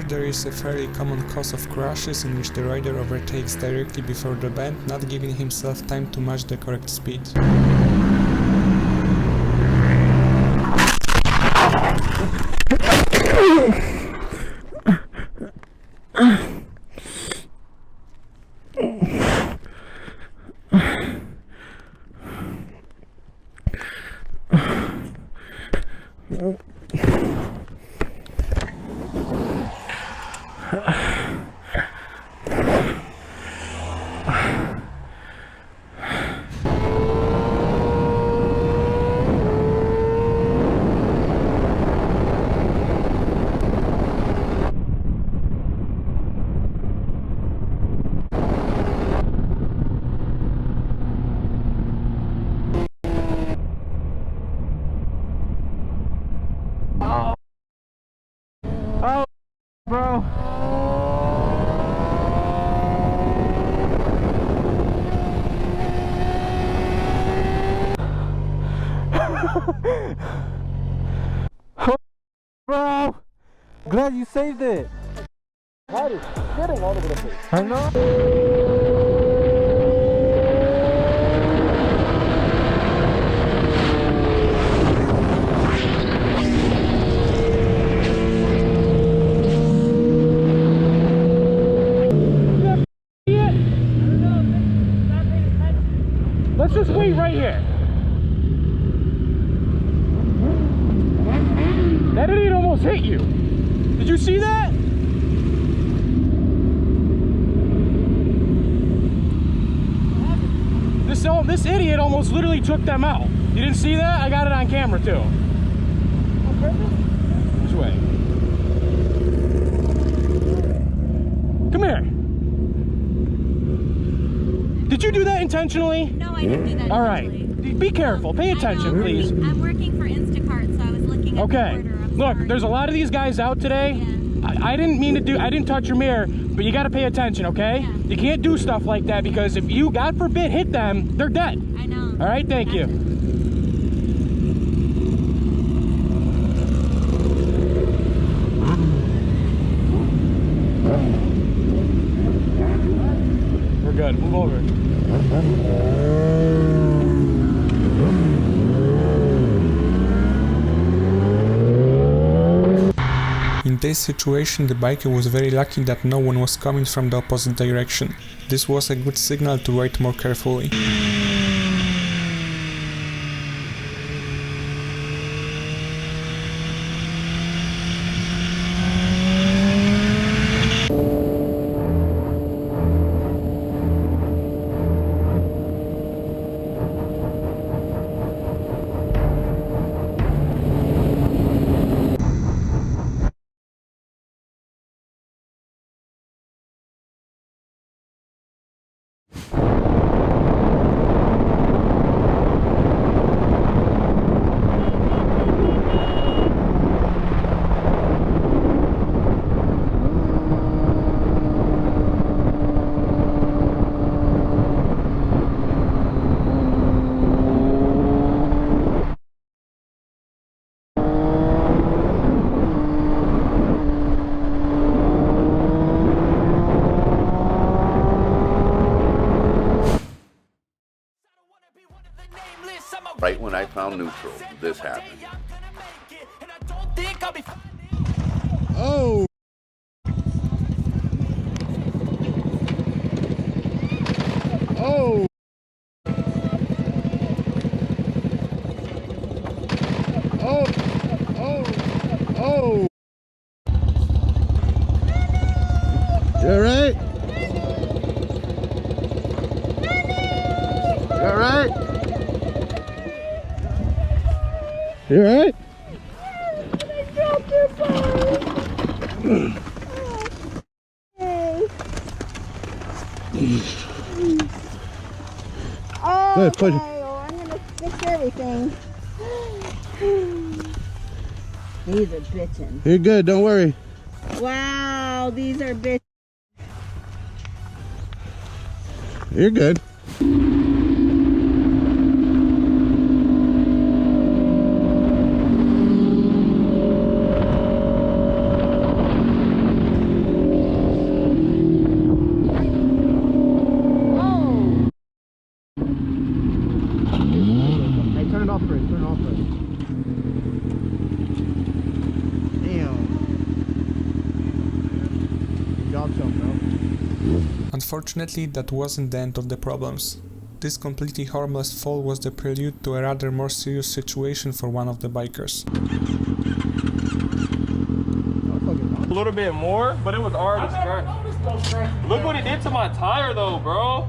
There is a fairly common cause of crashes in which the rider overtakes directly before the bend, not giving himself time to match the correct speed. Oh, bro. Bro, glad you saved it. That is shitting all over the place. I know. Let's just wait right here. That idiot almost hit you. Did you see that? This idiot almost literally took them out. You didn't see that? I got it on camera too. Which way? Come here. Did you do that intentionally? No, I didn't do that. All right. Be careful. Pay attention, please. I'm working for Instacart, so I was looking at the order. I'm Look, sorry. there's a lot of these guys out today. Yeah. I didn't mean to do, I didn't touch your mirror, but you got to pay attention, okay? Yeah. You can't do stuff like that because if you, God forbid, hit them, they're dead. I know. All right, thank you. We're good. Move over. In this situation, the biker was very lucky that no one was coming from the opposite direction. This was a good signal to ride more carefully. Right when I found neutral, this happened. Oh. Oh. Oh. Oh. Oh. You all right? You all right? You all right? I dropped your phone. Oh, Good, push it. okay. Well, I'm gonna fix everything. These are bitchin'. You're good, don't worry. Wow, these are bitchin'. You're good. Unfortunately, that wasn't the end of the problems. This completely harmless fall was the prelude to a rather more serious situation for one of the bikers. A little bit more, but it was already scratched. Look what it did to my tire though, bro.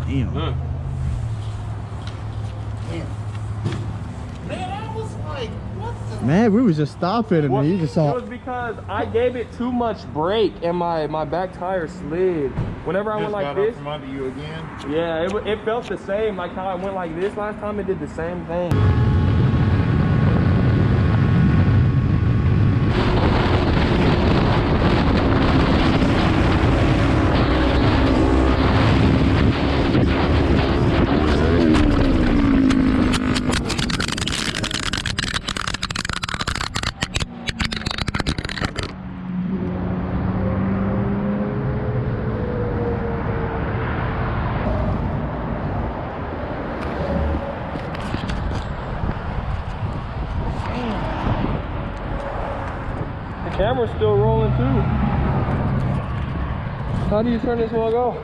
Damn. Look. Man, I was like, what the? Man, we was just stopping and Well, you just it saw. was because I gave it too much brake and my back tire slid. Whenever I went like this, From under you again. yeah, it felt the same. Like how I went like this last time, it did the same thing. Camera's still rolling too. How do you turn this one off?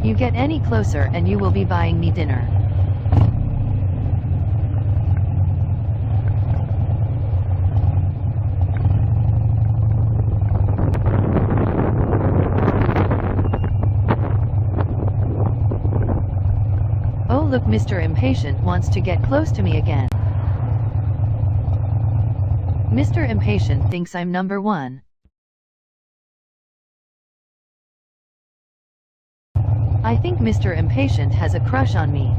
You get any closer and you will be buying me dinner. Look, Mr. Impatient wants to get close to me again. Mr. Impatient thinks I'm number one. I think Mr. Impatient has a crush on me.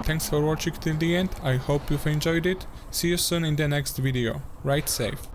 Thanks for watching till the end, I hope you've enjoyed it. See you soon in the next video. Ride safe.